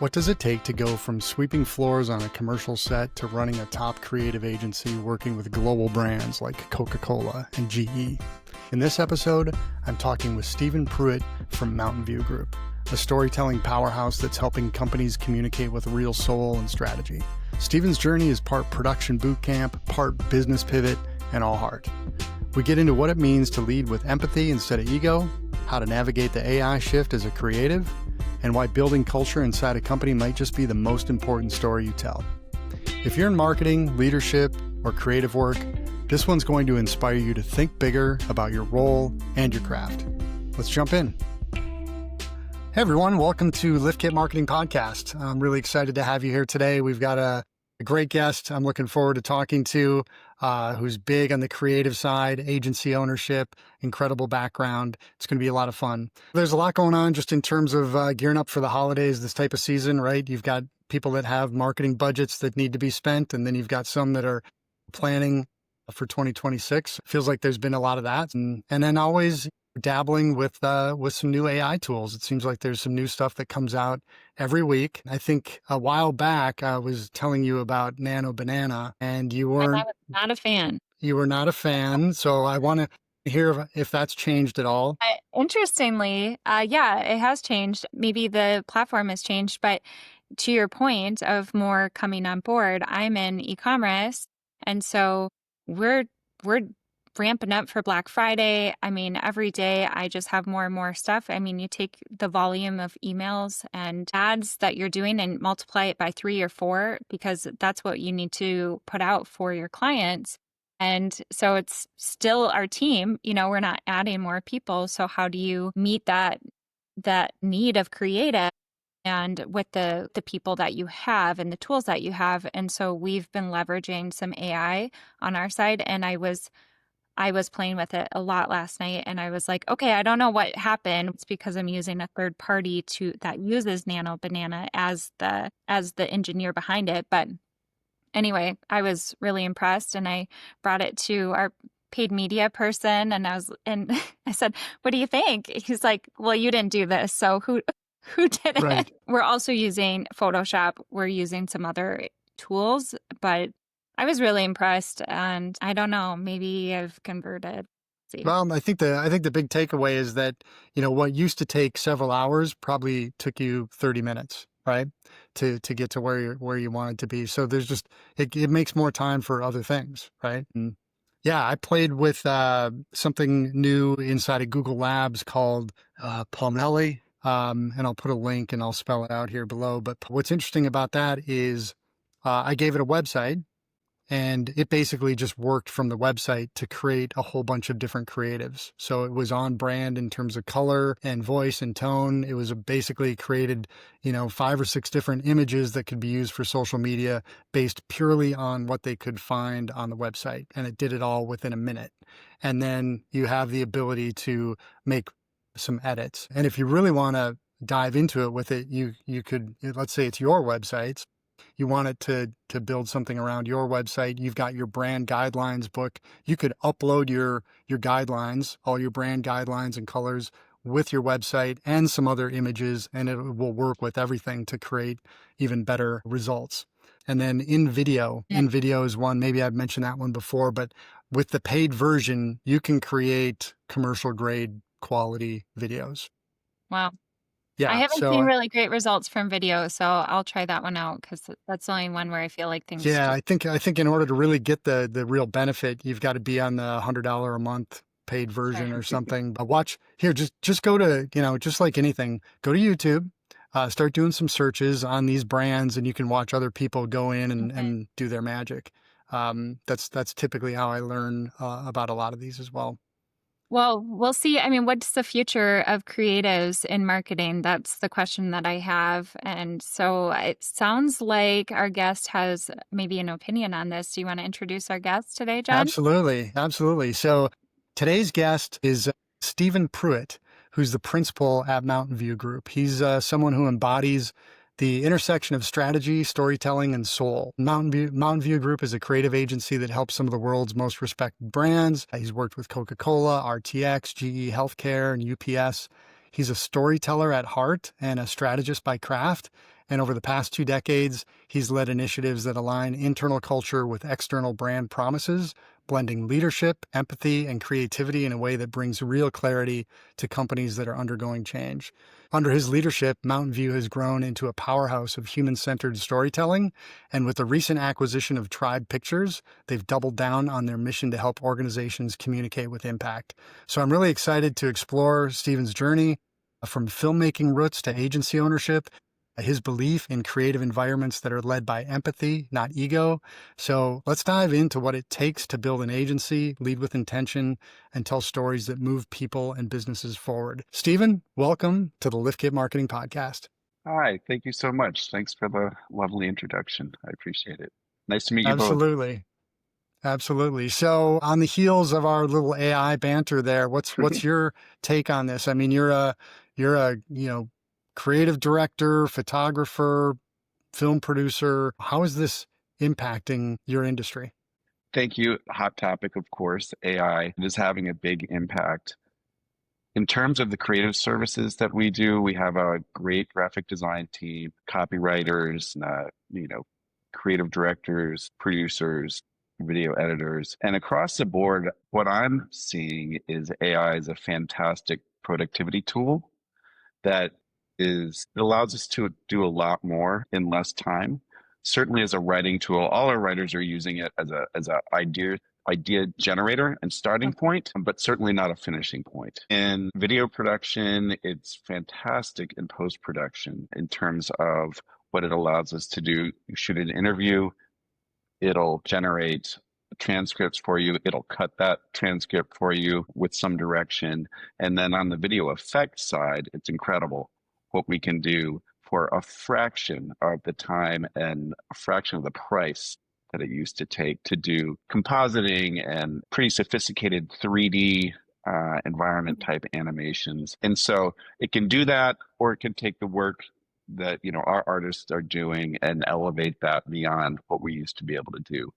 What does it take to go from sweeping floors on a commercial set to running a top creative agency working with global brands like Coca-Cola and GE? In this episode, I'm talking with Stephen Pruitt from Mountain View Group, a storytelling powerhouse that's helping companies communicate with real soul and strategy. Stephen's journey is part production bootcamp, part business pivot, and all heart. We get into what it means to lead with empathy instead of ego, how to navigate the AI shift as a creative, and why building culture inside a company might just be the most important story you tell. If you're in marketing, leadership, or creative work, this one's going to inspire you to think bigger about your role and your craft. Let's jump in. Hey everyone, welcome to LiftKit Marketing Podcast. I'm really excited to have you here today. We've got a great guest I'm looking forward to talking to, who's big on the creative side, agency ownership, incredible background. It's going to be a lot of fun. There's a lot going on just in terms of gearing up for the holidays, this type of season, right? You've got people that have marketing budgets that need to be spent, and then you've got some that are planning for 2026. Feels like there's been a lot of that. And then always dabbling with some new AI tools. It seems like there's some new stuff that comes out every week. I think a while back, I was telling you about Nano Banana, and you weren't. I was not a fan. You were not a fan. So I want to hear if that's changed at all. Interestingly, yeah, it has changed. Maybe the platform has changed, but to your point of more coming on board, I'm in e-commerce, and so we're ramping up for Black Friday. I mean, every day I just have more and more stuff. I mean, you take the volume of emails and ads that you're doing and multiply it by 3 or 4, because that's what you need to put out for your clients. And so it's still our team, we're not adding more people. So how do you meet that need of creative and with the people that you have and the tools that you have? And so we've been leveraging some AI on our side, and I was playing with it a lot last night, and I was like, okay, I don't know what happened. It's because I'm using a third party that uses Nano Banana as the engineer behind it. But anyway, I was really impressed, and I brought it to our paid media person, and I said, what do you think? He's like, well, you didn't do this, so who did it? Right. We're also using Photoshop. We're using some other tools, but I was really impressed, and I don't know, maybe I've converted. Well, I think the big takeaway is that, what used to take several hours probably took you 30 minutes, right? To get to where you wanted to be. So there's just, it makes more time for other things, right? And yeah, I played with something new inside of Google Labs called Palmelli. And I'll put a link and I'll spell it out here below. But what's interesting about that is I gave it a website, and it basically just worked from the website to create a whole bunch of different creatives. So it was on brand in terms of color and voice and tone. It was basically created, 5 or 6 different images that could be used for social media based purely on what they could find on the website. And it did it all within a minute. And then you have the ability to make some edits. And if you really want to dive into it with it, you could, let's say it's your website. You want it to build something around your website. You've got your brand guidelines book. You could upload your guidelines, all your brand guidelines and colors with your website and some other images, and it will work with everything to create even better results. And then in video is one, maybe I've mentioned that one before, but with the paid version, you can create commercial grade quality videos. Wow. Yeah, I haven't seen really great results from video, so I'll try that one out, because that's the only one where I feel like things. Yeah, I think in order to really get the real benefit, you've got to be on the $100 a month paid version or something. But watch here, just go to, just like anything, go to YouTube, start doing some searches on these brands, and you can watch other people go in and do their magic. That's typically how I learn about a lot of these as well. Well, we'll see. I mean, what's the future of creatives in marketing? That's the question that I have. And so it sounds like our guest has maybe an opinion on this. Do you want to introduce our guest today, John? Absolutely. So today's guest is Stephen Pruitt, who's the principal at Mountain View Group. He's someone who embodies the intersection of strategy, storytelling, and soul. Mountain View Group is a creative agency that helps some of the world's most respected brands. He's worked with Coca-Cola, RTX, GE Healthcare, and UPS. He's a storyteller at heart and a strategist by craft. And over the past 2 decades, he's led initiatives that align internal culture with external brand promises, blending leadership, empathy, and creativity in a way that brings real clarity to companies that are undergoing change. Under his leadership, Mountain View has grown into a powerhouse of human-centered storytelling. And with the recent acquisition of Tribe Pictures, they've doubled down on their mission to help organizations communicate with impact. So I'm really excited to explore Stephen's journey from filmmaking roots to agency ownership, his belief in creative environments that are led by empathy, not ego. So let's dive into what it takes to build an agency, lead with intention, and tell stories that move people and businesses forward. Stephen, welcome to the LiftKit Marketing Podcast. Hi, thank you so much. Thanks for the lovely introduction. I appreciate it. Nice to meet you both. Absolutely. Absolutely. So on the heels of our little AI banter there, what's your take on this? I mean, you're a creative director, photographer, film producer. How is this impacting your industry? Thank you. Hot topic, of course. AI is having a big impact. In terms of the creative services that we do, we have a great graphic design team, copywriters, creative directors, producers, video editors. And across the board, what I'm seeing is AI is a fantastic productivity tool that it allows us to do a lot more in less time. Certainly as a writing tool, all our writers are using it as a idea generator and starting point, but certainly not a finishing point. In video production, it's fantastic in post-production in terms of what it allows us to do. You shoot an interview, it'll generate transcripts for you. It'll cut that transcript for you with some direction. And then on the video effect side, it's incredible what we can do for a fraction of the time and a fraction of the price that it used to take to do compositing and pretty sophisticated 3D environment type animations. And so it can do that, or it can take the work that our artists are doing and elevate that beyond what we used to be able to do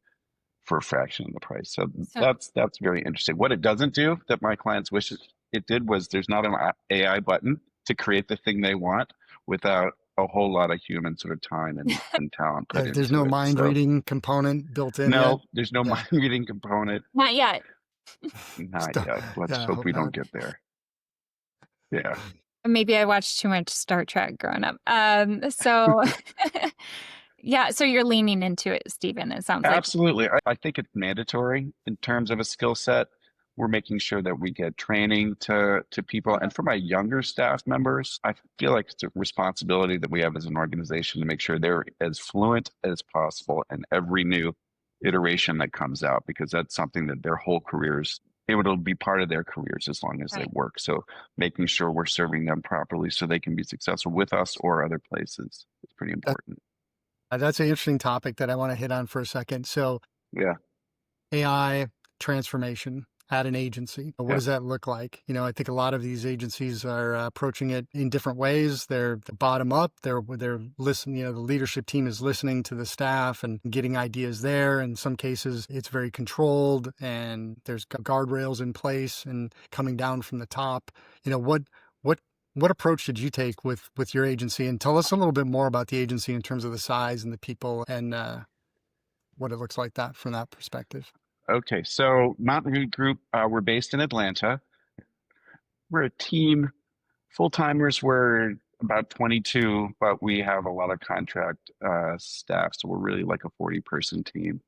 for a fraction of the price. So that's very interesting. What it doesn't do that my clients wish it did was there's not an AI button to create the thing they want without a whole lot of human sort of time and talent put into it. There's no mind reading component built in No, yet? there's no mind reading component. Not yet. Not yet. Let's hope we don't get there. Yeah. Maybe I watched too much Star Trek growing up. So yeah, so you're leaning into it, Stephen, it sounds like. Absolutely. I think it's mandatory in terms of a skill set. We're making sure that we get training to people. And for my younger staff members, I feel like it's a responsibility that we have as an organization to make sure they're as fluent as possible in every new iteration that comes out, because that's something that their whole careers, it'll be part of their careers as long as they work. So making sure we're serving them properly so they can be successful with us or other places is pretty important. That's an interesting topic that I want to hit on for a second. So yeah, AI transformation at an agency. What does that look like? I think a lot of these agencies are approaching it in different ways. They're bottom up. They're listening. The leadership team is listening to the staff and getting ideas there. In some cases, it's very controlled and there's guardrails in place and coming down from the top. What approach did you take with your agency? And tell us a little bit more about the agency in terms of the size and the people and what it looks like that from that perspective. Okay, so Mountain View Group, we're based in Atlanta. We're a team, full-timers, we're about 22, but we have a lot of contract staff, so we're really like a 40-person team,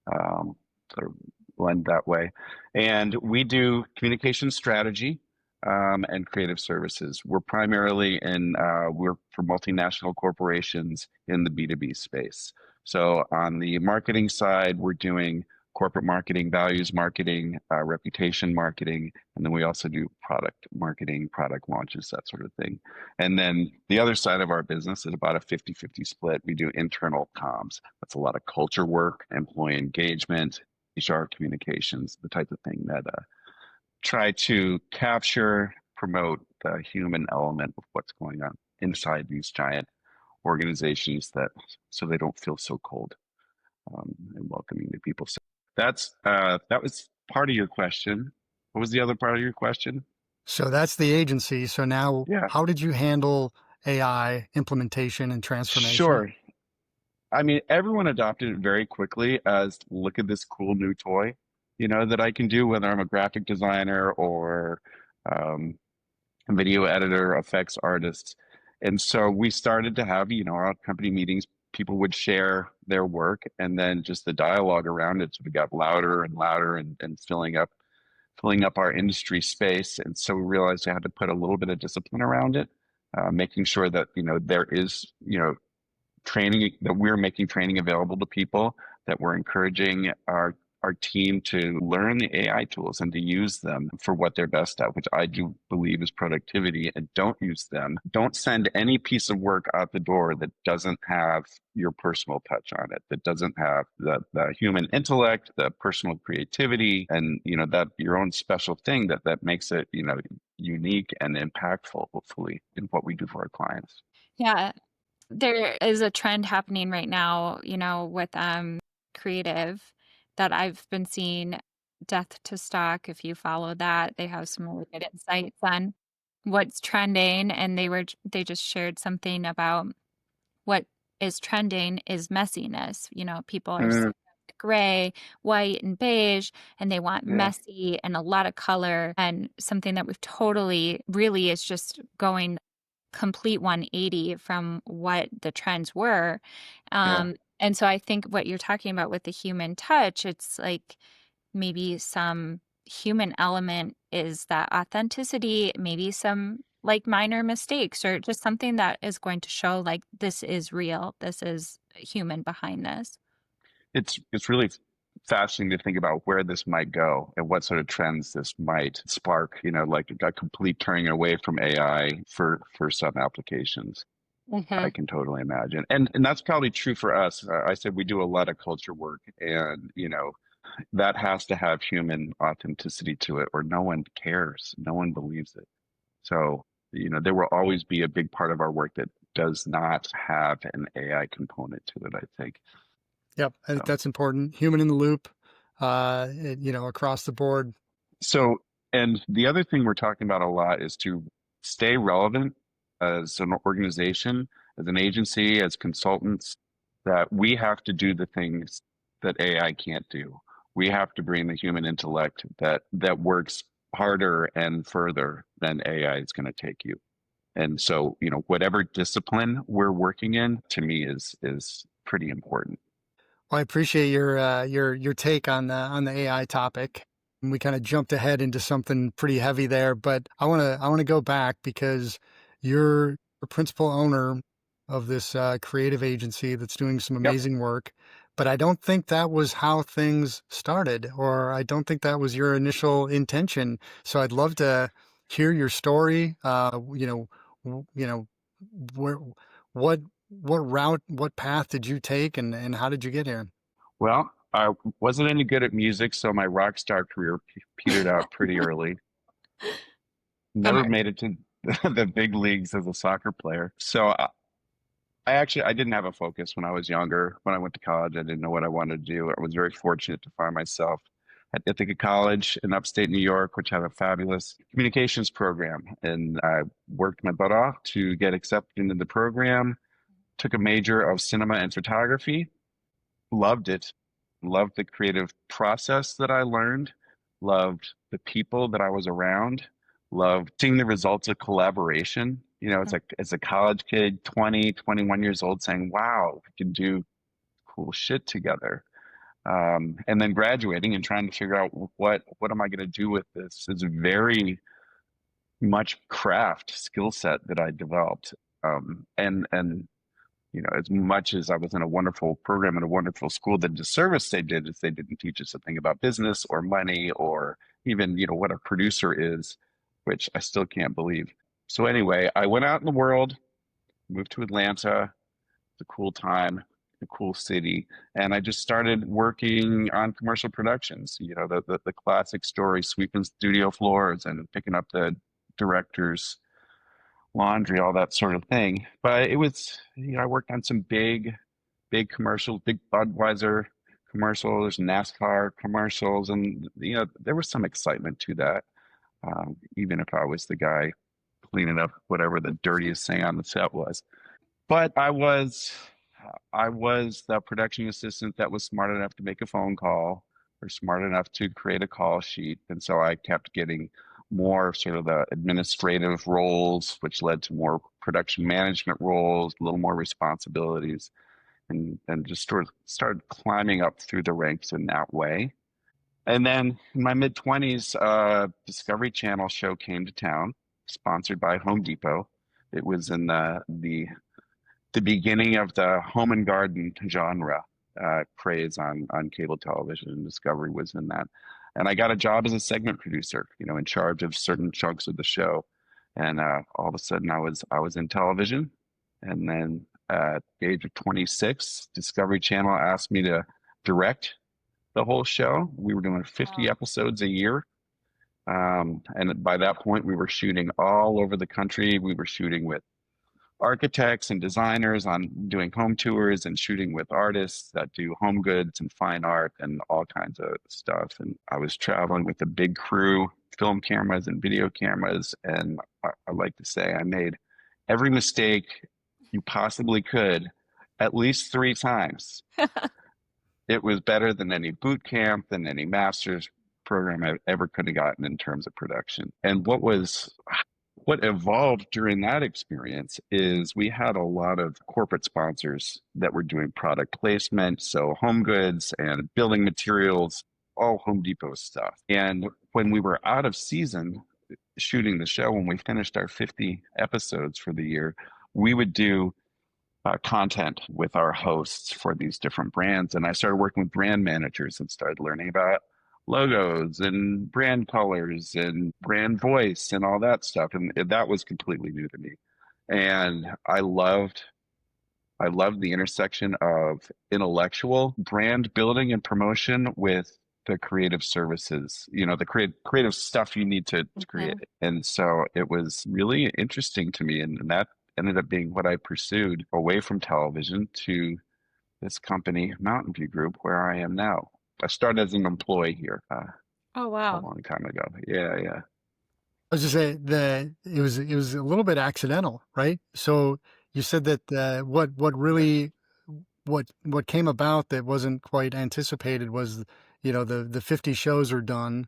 sort of blend that way. And we do communication strategy and creative services. We're primarily we're for multinational corporations in the B2B space. So on the marketing side, we're doing corporate marketing, values marketing, reputation marketing, and then we also do product marketing, product launches, that sort of thing. And then the other side of our business is about a 50-50 split. We do internal comms. That's a lot of culture work, employee engagement, HR communications, the type of thing that try to capture, promote the human element of what's going on inside these giant organizations so they don't feel so cold and welcoming to people. So that was part of your question. What was the other part of your question? So that's the agency. So now, Yeah, how did you handle AI implementation and transformation? sure. I mean, everyone adopted it very quickly as look at this cool new toy, that I can do, whether I'm a graphic designer or um, a video editor, effects artist. And so we started to have, our company meetings, people would share their work and then just the dialogue around it. So we got louder and louder and filling up our industry space. And so we realized I had to put a little bit of discipline around it, making sure that, there is, training, that we're making training available to people, that we're encouraging our team to learn the AI tools and to use them for what they're best at, which I do believe is productivity, and don't use them. Don't send any piece of work out the door that doesn't have your personal touch on it, that doesn't have the human intellect, the personal creativity, and that your own special thing that makes it, unique and impactful, hopefully, in what we do for our clients. Yeah. There is a trend happening right now, with creative that I've been seeing, Death to Stock. If you follow that, they have some really good insights on what's trending, and they just shared something about what is trending is messiness. People are Mm, sick of gray, white, and beige, and they want yeah, messy and a lot of color. And something that we've totally really is just going complete 180 from what the trends were. yeah. And so I think what you're talking about with the human touch, it's like maybe some human element is that authenticity, maybe some like minor mistakes or just something that is going to show like this is real, this is human behind this. It's really fascinating to think about where this might go and what sort of trends this might spark, like a complete turning away from AI for some applications. I Hmm. can totally imagine. And that's probably true for us. I said we do a lot of culture work, and that has to have human authenticity to it or no one cares. No one believes it. So, there will always be a big part of our work that does not have an AI component to it, I think. Yep, I think So that's important. Human in the loop, across the board. So, and the other thing we're talking about a lot is to stay relevant as an organization, as an agency, as consultants, that we have to do the things that AI can't do. We have to bring the human intellect that works harder and further than AI is going to take you. And so, whatever discipline we're working in, to me is pretty important. Well, I appreciate your take on the AI topic. We kind of jumped ahead into something pretty heavy there, but I want to go back because you're the principal owner of this creative agency that's doing some Yep. amazing work. But I don't think that was how things started, or I don't think that was your initial intention. So I'd love to hear your story. Where, what what route, what path did you take, and how did you get here? Well, I wasn't any good at music, so my rock star career petered out pretty early. Never Bummer. made it to the big leagues as a soccer player. So I didn't have a focus when I was younger. When I went to college, I didn't know what I wanted to do. I was very fortunate to find myself at Ithaca College in upstate New York, which had a fabulous communications program. And I worked my butt off to get accepted into the program, took a major of cinema and photography, loved it, loved the creative process that I learned, loved the people that I was around, loved seeing the results of collaboration. It's like as a college kid, 20, 21 years old, saying, wow, we can do cool shit together. And then graduating and trying to figure out what am I going to do with this? It's very much craft skill set that I developed. And as much as I was in a wonderful program and a wonderful school, the disservice they did is they didn't teach us a thing about business or money or even, what a producer is, which I still can't believe. So anyway, I went out in the world, moved to Atlanta. It's a cool time, a cool city. And I just started working on commercial productions, the classic story, sweeping studio floors and picking up the directors laundry, all that sort of thing. But it was, I worked on some big commercials, big Budweiser commercials, NASCAR commercials, and there was some excitement to that. even if I was the guy cleaning up whatever the dirtiest thing on the set was. But I was the production assistant that was smart enough to make a phone call or smart enough to create a call sheet. And so I kept getting more sort of the administrative roles, which led to more production management roles, a little more responsibilities, and just sort of started climbing up through the ranks in that way. And then in my mid 20s, Discovery Channel show came to town, sponsored by Home Depot. It was in the beginning of the home and garden genre craze on cable television, and Discovery was in that. And I got a job as a segment producer, in charge of certain chunks of the show. And all of a sudden, I was in television. And then at the age of 26, Discovery Channel asked me to direct the whole show. We were doing 50 episodes a year. And by that point, we were shooting all over the country. We were shooting with architects and designers on doing home tours and shooting with artists that do home goods and fine art and all kinds of stuff. And I was traveling with a big crew, film cameras and video cameras. And I like to say I made every mistake you possibly could at least 3 times. It was better than any boot camp, than any master's program I ever could have gotten in terms of production. And what evolved during that experience is we had a lot of corporate sponsors that were doing product placement, so home goods and building materials, all Home Depot stuff. And when we were out of season shooting the show, when we finished our 50 episodes for the year, we would do content with our hosts for these different brands. And I started working with brand managers and started learning about logos and brand colors and brand voice and all that stuff. And that was completely new to me. And I loved the intersection of intellectual brand building and promotion with the creative services, the creative stuff you need to create. And so it was really interesting to me. And that ended up being what I pursued away from television to this company, Mountain View Group, where I am now. I started as an employee here. Oh, wow. A long time ago. Yeah. I was just saying that it was a little bit accidental, right? So you said that what came about that wasn't quite anticipated was, the 50 shows are done,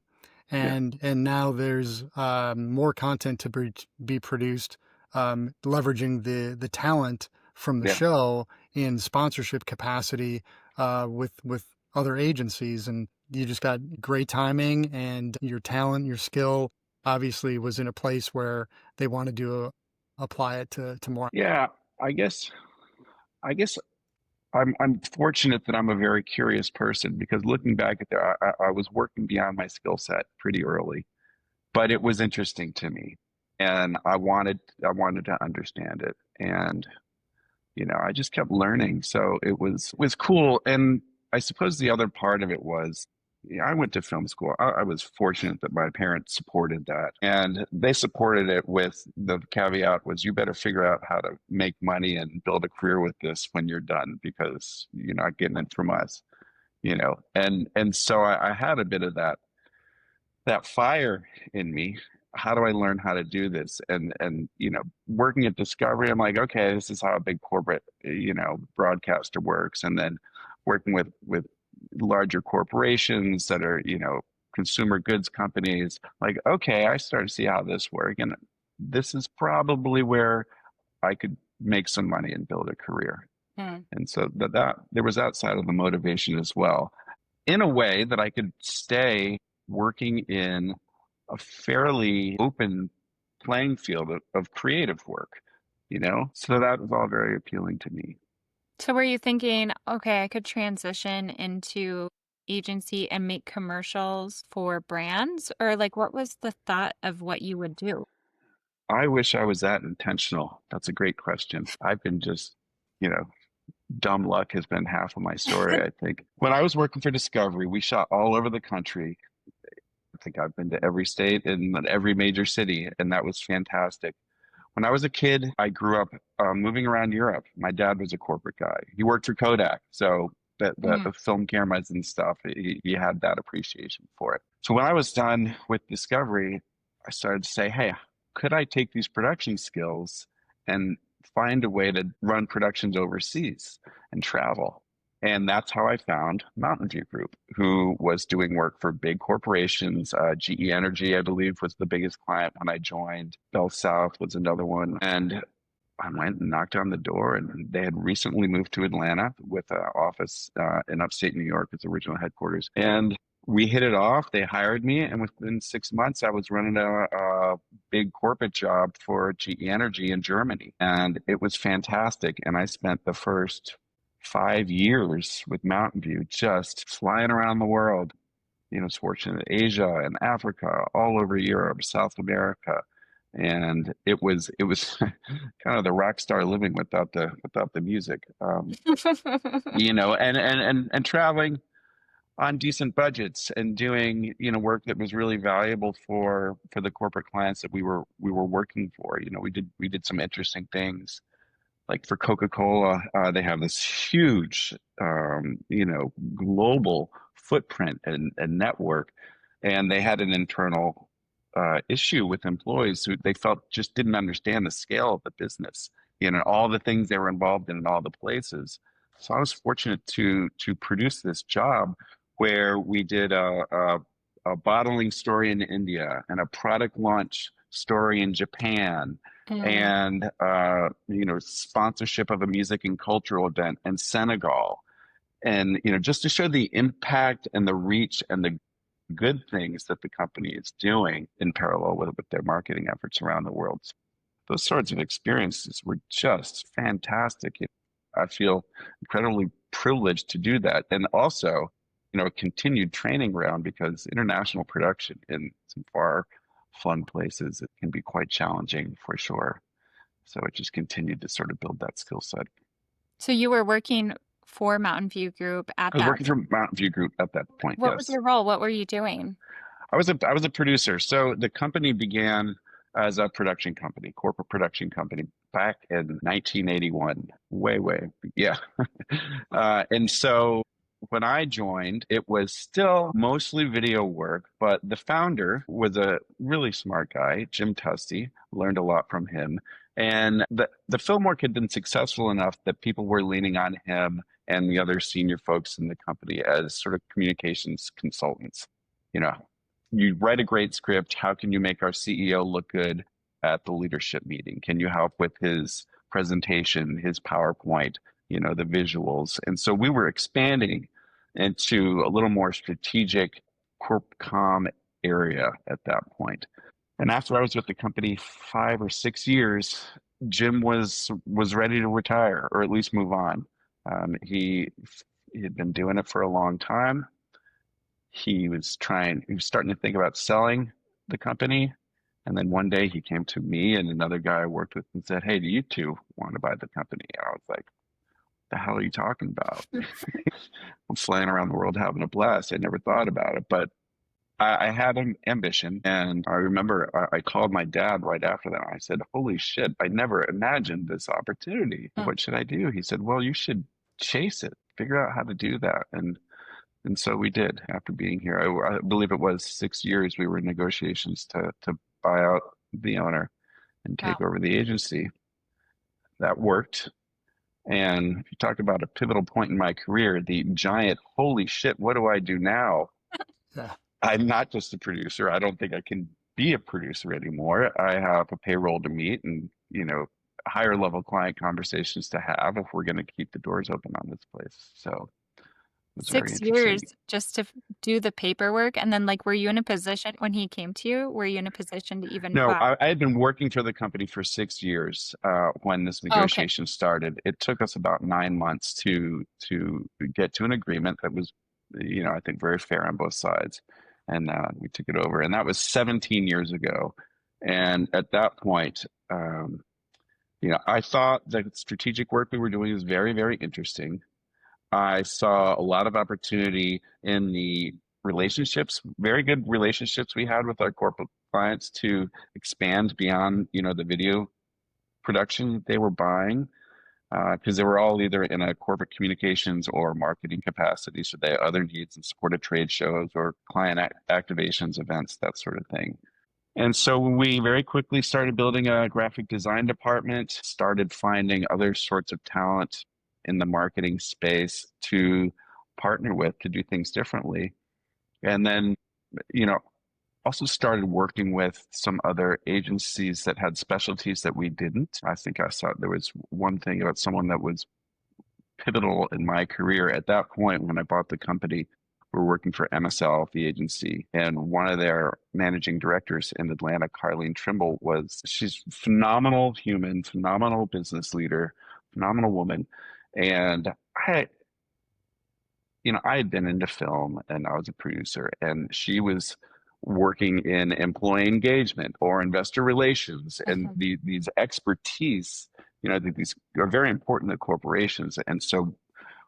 and now there's more content to be produced, leveraging the talent from the show in sponsorship capacity with other agencies, and you just got great timing, and your talent, your skill obviously was in a place where they wanted to apply it to more. Yeah, I guess I'm fortunate that I'm a very curious person, because looking back at that, I was working beyond my skill set pretty early, but it was interesting to me, and I wanted to understand it, and I just kept learning, so it was cool. And I suppose the other part of it was, I went to film school. I was fortunate that my parents supported that, and they supported it with the caveat was, you better figure out how to make money and build a career with this when you're done, because you're not getting it from us, and so I had a bit of that fire in me. How do I learn how to do this? And working at Discovery, I'm like, okay, this is how a big corporate, broadcaster works. And then working with larger corporations that are, consumer goods companies, like, okay, I start to see how this works. And this is probably where I could make some money and build a career. And so that there was that side of the motivation as well, in a way that I could stay working in a fairly open playing field of creative work, so that was all very appealing to me. So were you thinking, okay, I could transition into agency and make commercials for brands? Or what was the thought of what you would do? I wish I was that intentional. That's a great question. I've been just, dumb luck has been half of my story, I think. When I was working for Discovery, we shot all over the country. I think I've been to every state and every major city, and that was fantastic. When I was a kid, I grew up moving around Europe. My dad was a corporate guy. He worked for Kodak, so the film cameras and stuff, he had that appreciation for it. So when I was done with Discovery, I started to say, hey, could I take these production skills and find a way to run productions overseas and travel? And that's how I found Mountain View Group, who was doing work for big corporations. GE Energy, I believe, was the biggest client when I joined. Bell South was another one. And I went and knocked on the door, and they had recently moved to Atlanta with an office in upstate New York as original headquarters. And we hit it off. They hired me, and within 6 months, I was running a big corporate job for GE Energy in Germany, and it was fantastic. And I spent the first 5 years with Mountain View just flying around the world. Was fortunate in Asia and Africa, all over Europe, South America, and it was kind of the rock star living without the music, and traveling on decent budgets and doing work that was really valuable for the corporate clients that we were working for. We did some interesting things, like for Coca-Cola. They have this huge global footprint and network, and they had an internal issue with employees who they felt just didn't understand the scale of the business, all the things they were involved in all the places. So I was fortunate to produce this job where we did a bottling story in India and a product launch story in Japan, and sponsorship of a music and cultural event in Senegal, and just to show the impact and the reach and the good things that the company is doing in parallel with their marketing efforts around the world. Those sorts of experiences were just fantastic. I feel incredibly privileged to do that, and also a continued training ground, because international production in some far-flung places, it can be quite challenging for sure. So it just continued to sort of build that skill set. So you were working for Mountain View Group at that. I was working for Mountain View Group at that point. What was your role? What were you doing? I was a producer. So the company began as a production company, corporate production company, back in 1981. Way, yeah. And so when I joined, it was still mostly video work, but the founder was a really smart guy, Jim Tusty. Learned a lot from him. And the film work had been successful enough that people were leaning on him and the other senior folks in the company as sort of communications consultants. You write a great script. How can you make our CEO look good at the leadership meeting? Can you help with his presentation, his PowerPoint, the visuals? And so we were expanding into a little more strategic corp comm area at that point. And after I was with the company 5 or 6 years, Jim was ready to retire, or at least move on. He had been doing it for a long time. He was starting to think about selling the company. And then one day he came to me and another guy I worked with and said, "Hey, do you two want to buy the company?" And I was like, "The hell are you talking about?" I'm flying around the world having a blast. I never thought about it, but I had an ambition. And I remember I called my dad right after that. I said, "Holy shit, I never imagined this opportunity. What should I do?" He said, "Well, you should chase it, figure out how to do that." And so we did. After being here, I believe it was 6 years, we were in negotiations to buy out the owner and take over the agency. That worked. And if you talk about a pivotal point in my career, the giant, holy shit, what do I do now? I'm not just a producer. I don't think I can be a producer anymore. I have a payroll to meet and, higher level client conversations to have if we're going to keep the doors open on this place. So 6 years just to do the paperwork. And then were you in a position when he came to you? Were you in a position to even? No, I had been working for the company for 6 years when this negotiation started. It took us about 9 months to get to an agreement that was, I think very fair on both sides. And we took it over. And that was 17 years ago. And at that point, I thought the strategic work we were doing was very, very interesting. I saw a lot of opportunity in the relationships, very good relationships we had with our corporate clients to expand beyond, the video production they were buying, because they were all either in a corporate communications or marketing capacity. So they had other needs and supported trade shows or client activations, events, that sort of thing. And so we very quickly started building a graphic design department, started finding other sorts of talent in the marketing space to partner with to do things differently. And then, you know, also started working with some other agencies that had specialties that we didn't. I think I saw there was one thing about someone that was pivotal in my career at that point when I bought the company. We were working for MSL, the agency, and one of their managing directors in Atlanta, Carlene Trimble, she's phenomenal human, phenomenal business leader, phenomenal woman. And I had been into film and I was a producer, and she was working in employee engagement or investor relations, and these expertise, these are very important to corporations. And so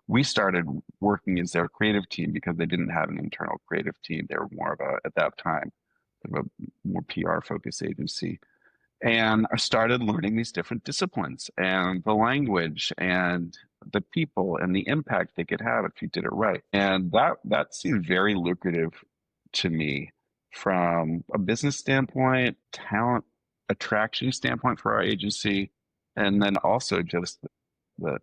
we started working as their creative team because they didn't have an internal creative team. They were more of at that time, of a more PR focused agency. And I started learning these different disciplines and the language and the people and the impact they could have if you did it right. And that seemed very lucrative to me from a business standpoint, talent attraction standpoint for our agency, and then also just the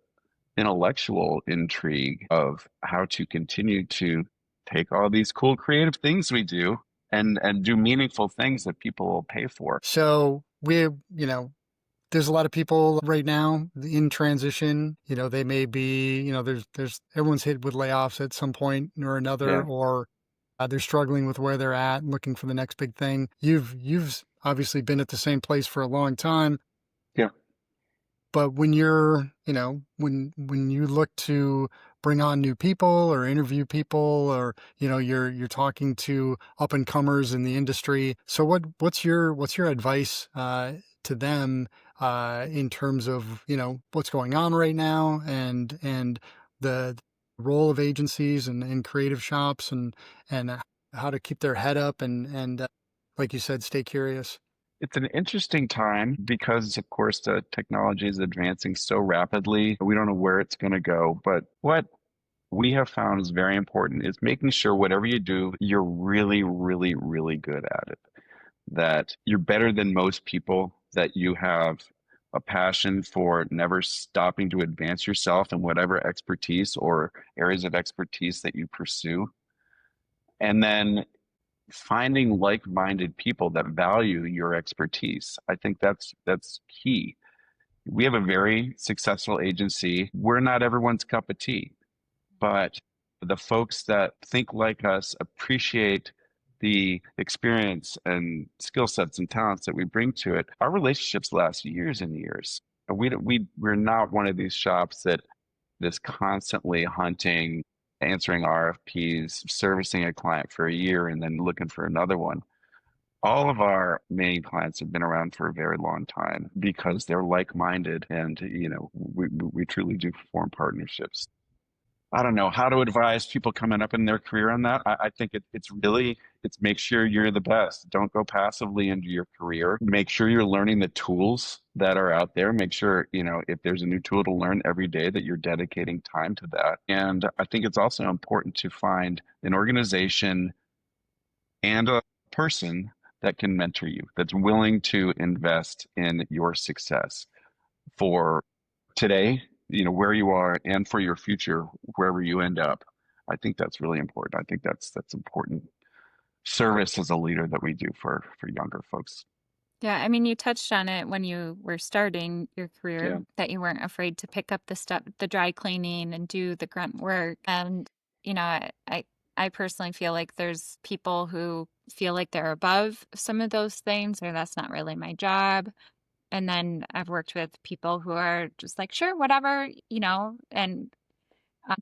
intellectual intrigue of how to continue to take all these cool creative things we do and do meaningful things that people will pay for. So there's a lot of people right now in transition. They may be, there's everyone's hit with layoffs at some point or another, or they're struggling with where they're at and looking for the next big thing. You've obviously been at the same place for a long time. Yeah. But when you're, when you look to bring on new people or interview people, or you're talking to up and comers in the industry. So what's your advice to them in terms of what's going on right now and the role of agencies and creative shops and how to keep their head up and like you said, stay curious? It's an interesting time because, of course, the technology is advancing so rapidly. We don't know where it's going to go. But what we have found is very important is making sure whatever you do, you're really, really, really good at it. That you're better than most people, that you have a passion for never stopping to advance yourself in whatever expertise or areas of expertise that you pursue. And then finding like-minded people that value your expertise. I think that's key. We have a very successful agency. We're not everyone's cup of tea, but the folks that think like us appreciate the experience and skill sets and talents that we bring to it. Our relationships last years and years. We're not one of these shops that is constantly hunting, answering RFPs, servicing a client for a year, and then looking for another one. All of our main clients have been around for a very long time because they're like-minded, and we truly do form partnerships. I don't know how to advise people coming up in their career on that. I think it's make sure you're the best. Don't go passively into your career. Make sure you're learning the tools that are out there. Make sure, if there's a new tool to learn every day, that you're dedicating time to that. And I think it's also important to find an organization and a person that can mentor you, that's willing to invest in your success for today, where you are, and for your future, wherever you end up. I think that's really important. I think that's important service as a leader that we do for younger folks. Yeah, I mean, you touched on it when you were starting your career, that you weren't afraid to pick up the dry cleaning and do the grunt work. And, I personally feel like there's people who feel like they're above some of those things, or that's not really my job. And then I've worked with people who are just like, sure, whatever, and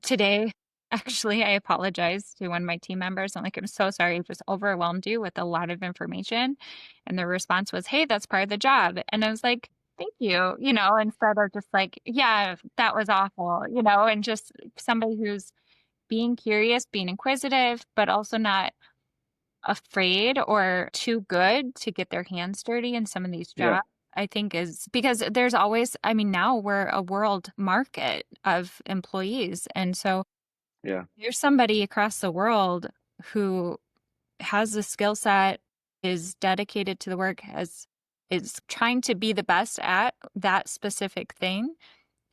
today, actually, I apologized to one of my team members. I'm like, I'm so sorry. I've just overwhelmed you with a lot of information. And their response was, hey, that's part of the job. And I was like, thank you, instead of just like, yeah, that was awful, and just somebody who's being curious, being inquisitive, but also not afraid or too good to get their hands dirty in some of these jobs. I think is because there's always, now we're a world market of employees. And so there's somebody across the world who has the skill set is dedicated to the work, is trying to be the best at that specific thing,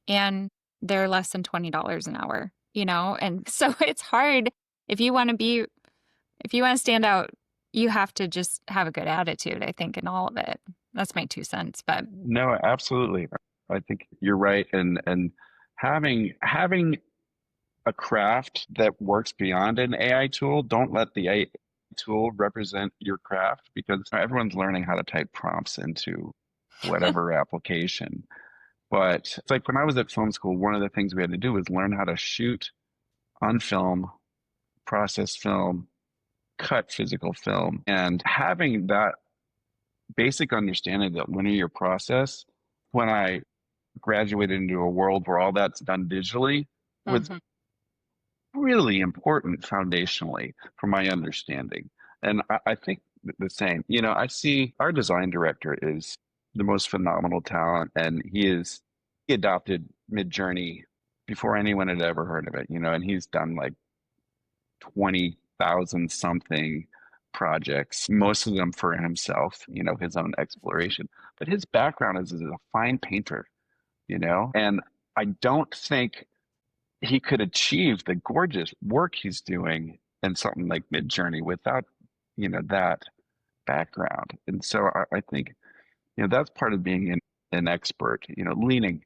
and they're less than $20 an hour, And so it's hard if you want to stand out, you have to just have a good attitude, I think, in all of it. That's my 2 cents, but No, absolutely. I think you're right. And having a craft that works beyond an AI tool, don't let the AI tool represent your craft, because everyone's learning how to type prompts into whatever application. But it's like when I was at film school, one of the things we had to do was learn how to shoot on film, process film, cut physical film, and having that basic understanding that linear process, when I graduated into a world where all that's done digitally, was really important foundationally for my understanding. And I think the same. I see our design director is the most phenomenal talent, and he adopted Midjourney before anyone had ever heard of it, and he's done like 20,000 something projects, most of them for himself, his own exploration. But his background is as a fine painter, and I don't think he could achieve the gorgeous work he's doing in something like Midjourney without, that background. And so I think, that's part of being an expert, leaning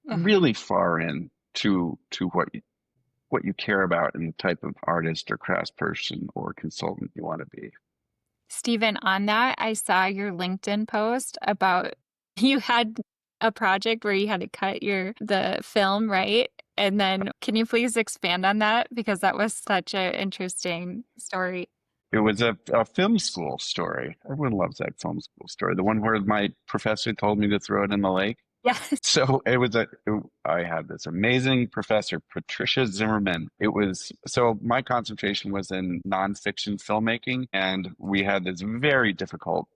really far in to what you care about and the type of artist or craftsperson or consultant you want to be. Stephen, on that, I saw your LinkedIn post about you had a project where you had to cut the film, right? And then can you please expand on that? Because that was such an interesting story. It was a film school story. Everyone loves that film school story. The one where my professor told me to throw it in the lake. Yes. So I had this amazing professor, Patricia Zimmerman. So my concentration was in nonfiction filmmaking, and we had this very difficult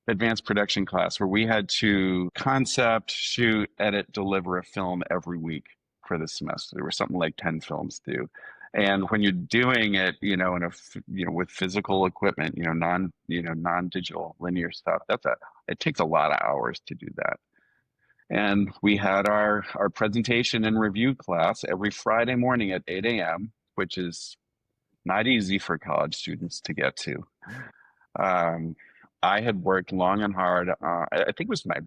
advanced production class where we had to concept, shoot, edit, deliver a film every week for the semester. There were something like 10 films due. And when you're doing it, with physical equipment, non-digital linear stuff, it takes a lot of hours to do that. And we had our presentation and review class every Friday morning at 8 a.m., which is not easy for college students to get to. I had worked long and hard. I think it was my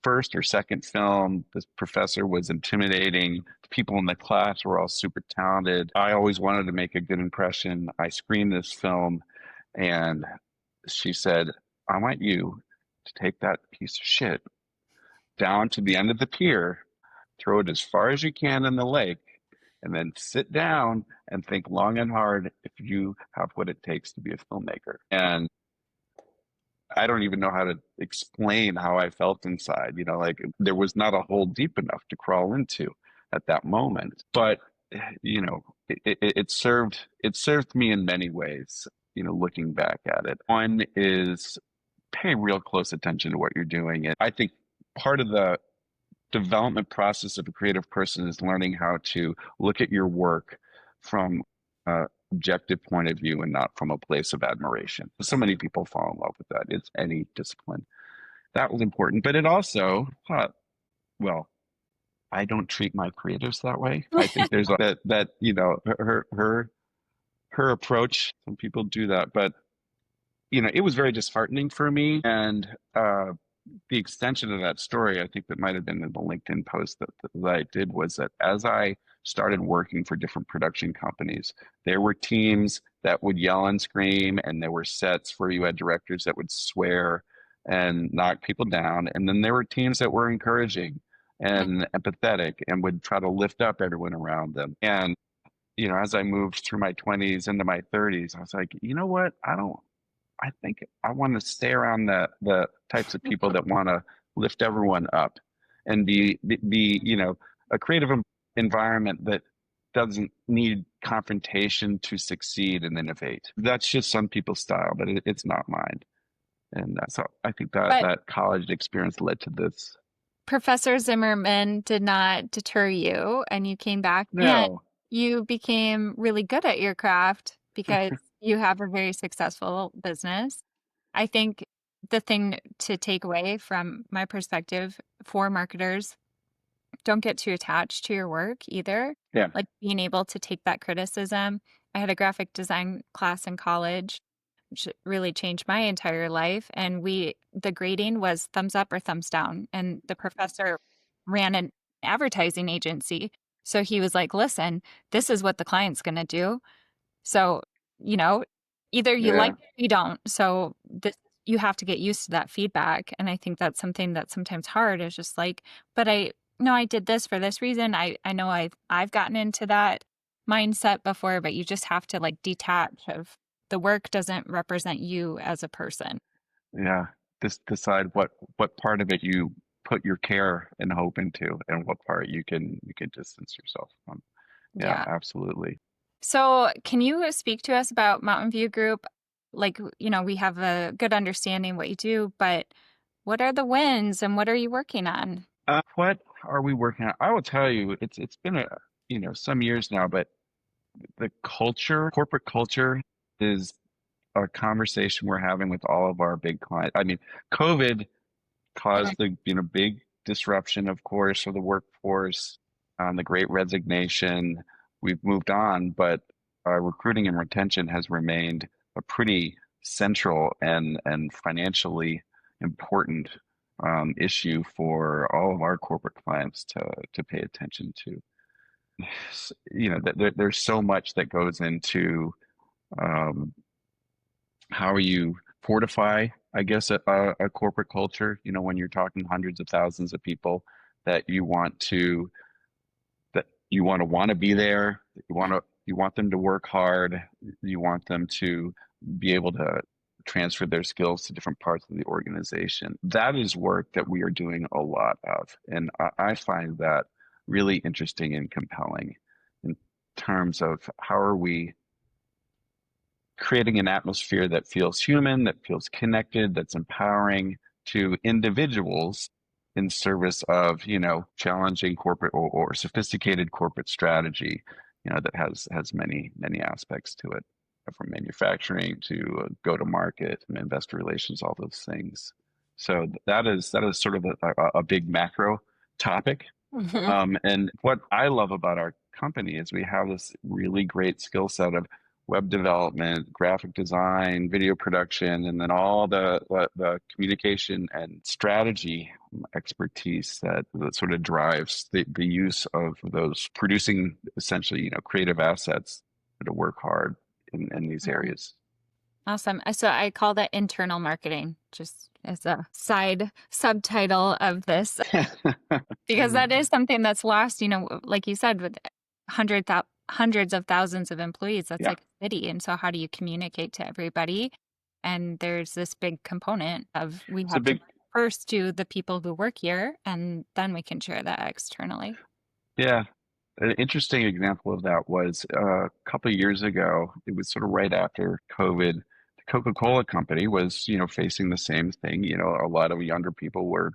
first or second film. This professor was intimidating. The people in the class were all super talented. I always wanted to make a good impression. I screened this film, and she said, I want you to take that piece of shit down to the end of the pier, throw it as far as you can in the lake, and then sit down and think long and hard if you have what it takes to be a filmmaker. And I don't even know how to explain how I felt inside, there was not a hole deep enough to crawl into at that moment. But, it served me in many ways, looking back at it. One is pay real close attention to what you're doing. And I think part of the development process of a creative person is learning how to look at your work from objective point of view and not from a place of admiration. So many people fall in love with that. It's any discipline. That was important. But it also, I don't treat my creatives that way. I think there's her approach, some people do that, but it was very disheartening for me. And the extension of that story, I think that might have been in the LinkedIn post that I did, was that as I started working for different production companies, there were teams that would yell and scream, and there were sets where you had directors that would swear and knock people down. And then there were teams that were encouraging and empathetic and would try to lift up everyone around them. And, as I moved through my 20s into my 30s, I was like, you know what? I think I want to stay around the types of people that want to lift everyone up and be a creative environment that doesn't need confrontation to succeed and innovate. That's just some people's style, but it's not mine. And so I think that college experience led to this. Professor Zimmerman did not deter you, and you came back. No. And you became really good at your craft because You have a very successful business. I think the thing to take away from my perspective for marketers, don't get too attached to your work either. Yeah. Like being able to take that criticism. I had a graphic design class in college, which really changed my entire life. And the grading was thumbs up or thumbs down. And the professor ran an advertising agency. So he was like, listen, this is what the client's going to do. So, you know, either you like Yeah. it or you don't. So you have to get used to that feedback. And I think that's something that's sometimes hard is just like, but I did this for this reason. I know I've gotten into that mindset before, but you just have to like detach of the work doesn't represent you as a person. Yeah. Decide what part of it you put your care and hope into, and what part you can distance yourself from. Yeah, Yeah. absolutely. So can you speak to us about Mountain View Group? Like, we have a good understanding what you do, but what are the wins and what are you working on? What are we working on? I will tell you, it's been some years now, but the corporate culture, is a conversation we're having with all of our big clients. I mean, COVID caused the big disruption, of course, for the workforce, the Great Resignation. We've moved on, but recruiting and retention has remained a pretty central and financially important issue for all of our corporate clients to pay attention to. There's so much that goes into um, how you fortify, I guess, a corporate culture. When you're talking hundreds of thousands of people that you want to be there, that you want them to work hard, you want them to be able to transfer their skills to different parts of the organization. That is work that we are doing a lot of, and I find that really interesting and compelling in terms of how are we creating an atmosphere that feels human, that feels connected, that's empowering to individuals in service of, challenging corporate or sophisticated corporate strategy, that has many, many aspects to it, from manufacturing to go to market and investor relations, all those things. So that is sort of a big macro topic. And what I love about our company is we have this really great skill set of web development, graphic design, video production, and then all the communication and strategy expertise that sort of drives the use of those, producing essentially, creative assets to work hard in these areas. Awesome. So I call that internal marketing, just as a side subtitle of this, because that is something that's lost, like you said, with hundreds of thousands of employees, that's Yeah. like a city. And so how do you communicate to everybody? And there's this big component of we It's a have to big, first to the people who work here, and then we can share that externally. yeah. An interesting example of that was a couple of years ago. It was sort of right after COVID. The Coca-Cola company was, facing the same thing. A lot of younger people were,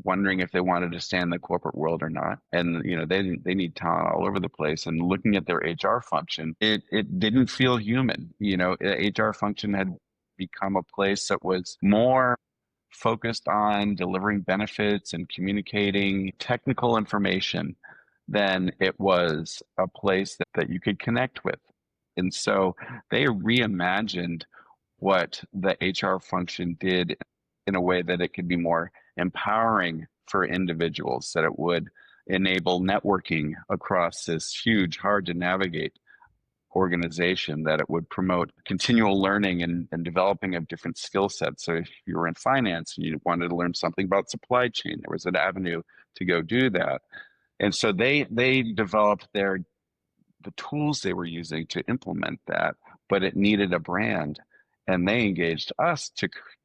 wondering if they wanted to stay in the corporate world or not. And, they need talent all over the place. And looking at their HR function, it didn't feel human. The HR function had become a place that was more focused on delivering benefits and communicating technical information than it was a place that you could connect with. And so they reimagined what the HR function did in a way that it could be more empowering for individuals, that it would enable networking across this huge, hard to navigate organization, that it would promote continual learning and developing of different skill sets. So if you were in finance and you wanted to learn something about supply chain, there was an avenue to go do that. And so they developed the tools they were using to implement that, but it needed a brand. And they engaged us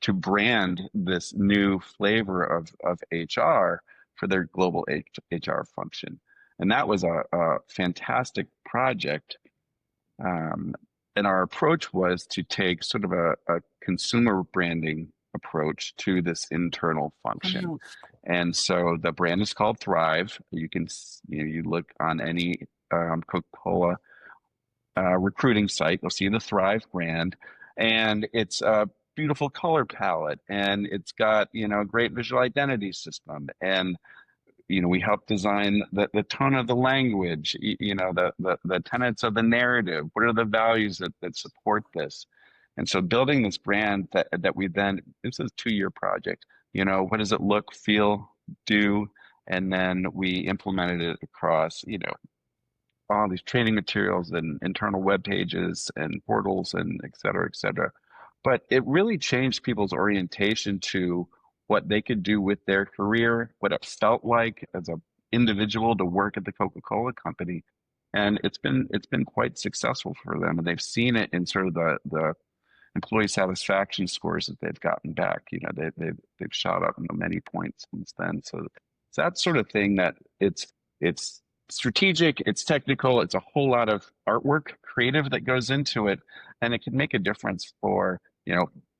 to brand this new flavor of HR for their global HR function. And that was a fantastic project. And our approach was to take sort of a consumer branding approach to this internal function. And so the brand is called Thrive. You can, you look on any Coca-Cola recruiting site. You'll see the Thrive brand, and it's a beautiful color palette, and it's got, a great visual identity system. And, we help design the tone of the language, the tenets of the narrative. What are the values that support this? And so building this brand that we then, this is a 2-year project, what does it look, feel, do? And then we implemented it across, all these training materials and internal web pages and portals and et cetera, et cetera. But it really changed people's orientation to what they could do with their career, what it felt like as an individual to work at the Coca-Cola company. And it's been quite successful for them. And they've seen it in sort of the employee satisfaction scores that they've gotten back. They've shot up many points since then. So it's that sort of thing that it's strategic, it's technical, it's a whole lot of artwork, creative that goes into it, and it can make a difference for,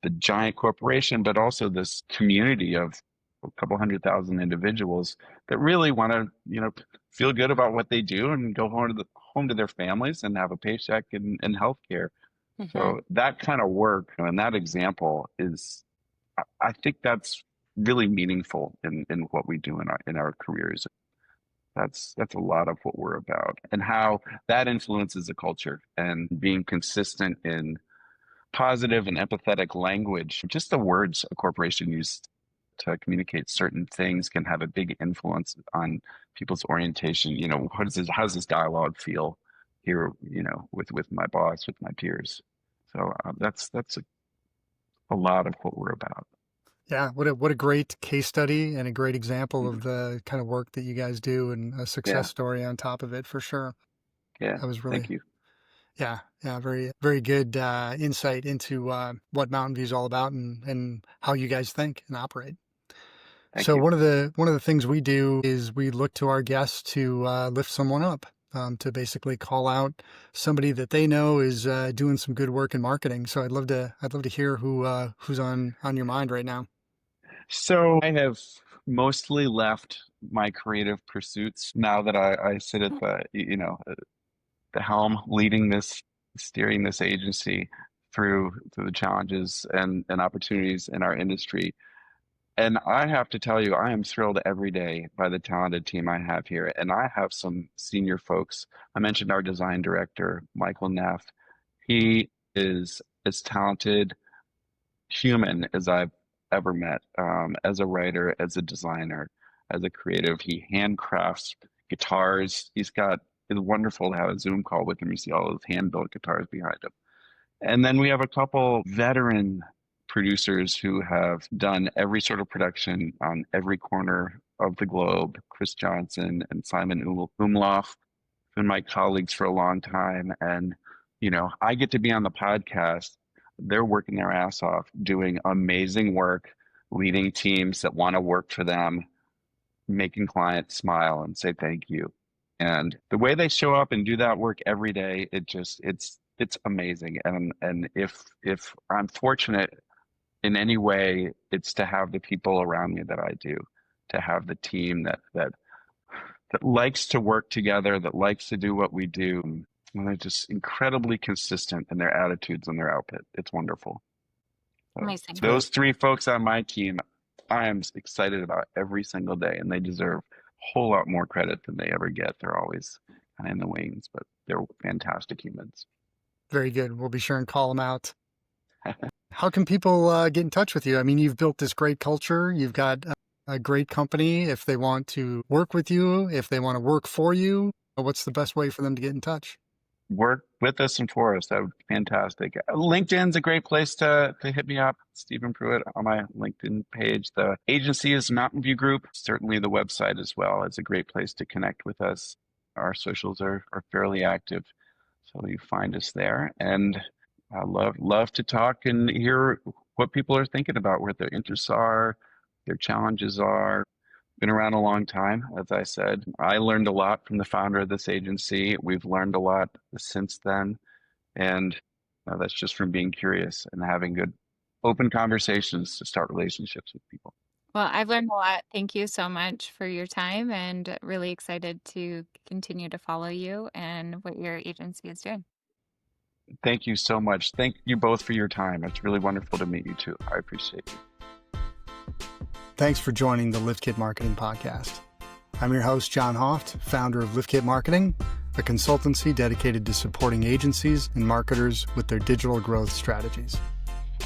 the giant corporation, but also this community of a couple 100,000 individuals that really want to, feel good about what they do and go home to their families and have a paycheck and healthcare. So that kind of work and that example is, I think that's really meaningful in what we do in our careers. That's a lot of what we're about, and how that influences the culture, and being consistent in positive and empathetic language. Just the words a corporation uses to communicate certain things can have a big influence on people's orientation. How does this dialogue feel here, with my boss, with my peers? So that's a lot of what we're about. Yeah, what a great case study and a great example of the kind of work that you guys do, and a success story on top of it, for sure. Yeah, That was really, thank you. yeah, very, very good insight into what Mountain View is all about, and how you guys think and operate. Thank So you. one of the things we do is we look to our guests to lift someone up, to basically call out somebody that they know is doing some good work in marketing. So I'd love to hear who's on your mind right now. So I have mostly left my creative pursuits now that I sit at the helm, steering this agency through the challenges and opportunities in our industry. And I have to tell you, I am thrilled every day by the talented team I have here. And I have some senior folks. I mentioned our design director, Michael Neff. He is as talented human as I've ever met, as a writer, as a designer, as a creative. He handcrafts guitars. It's wonderful to have a Zoom call with him. You see all those hand-built guitars behind him. And then we have a couple veteran producers who have done every sort of production on every corner of the globe. Chris Johnson and Simon Umlauf, been my colleagues for a long time. And, I get to be on the podcast. They're working their ass off, doing amazing work, leading teams that want to work for them, making clients smile and say thank you. And the way they show up and do that work every day, it's amazing. And if I'm fortunate in any way, it's to have the people around me that I do, to have the team that likes to work together, that likes to do what we do. And they're just incredibly consistent in their attitudes and their output. It's wonderful. So Amazing. those 3 folks on my team, I am excited about every single day, and they deserve a whole lot more credit than they ever get. They're always kind of in the wings, but they're fantastic humans. Very good. We'll be sure and call them out. How can people get in touch with you? I mean, you've built this great culture. You've got a great company. If they want to work with you, if they want to work for you, what's the best way for them to get in touch? Work with us and for us. That would be fantastic. LinkedIn's a great place to hit me up. Stephen Pruitt on my LinkedIn page. The agency is Mountain View Group. Certainly the website as well. It's a great place to connect with us. Our socials are fairly active, so you find us there. And I love to talk and hear what people are thinking about, what their interests are, their challenges are. Been around a long time, as I said. I learned a lot from the founder of this agency. We've learned a lot since then. And that's just from being curious and having good, open conversations to start relationships with people. Well, I've learned a lot. Thank you so much for your time, and really excited to continue to follow you and what your agency is doing. Thank you so much. Thank you both for your time. It's really wonderful to meet you too. I appreciate you. Thanks for joining the LiftKit Marketing Podcast. I'm your host, John Hoft, founder of LiftKit Marketing, a consultancy dedicated to supporting agencies and marketers with their digital growth strategies.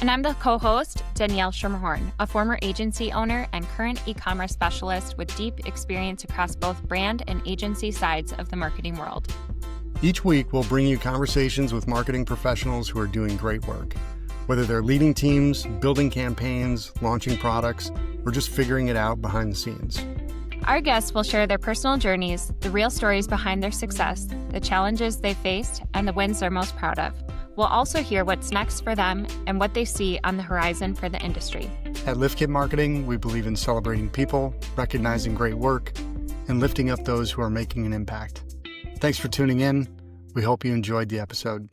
And I'm the co-host, Danielle Schermerhorn, a former agency owner and current e-commerce specialist with deep experience across both brand and agency sides of the marketing world. Each week, we'll bring you conversations with marketing professionals who are doing great work, whether they're leading teams, building campaigns, launching products, or just figuring it out behind the scenes. Our guests will share their personal journeys, the real stories behind their success, the challenges they faced, and the wins they're most proud of. We'll also hear what's next for them and what they see on the horizon for the industry. At LiftKit Marketing, we believe in celebrating people, recognizing great work, and lifting up those who are making an impact. Thanks for tuning in. We hope you enjoyed the episode.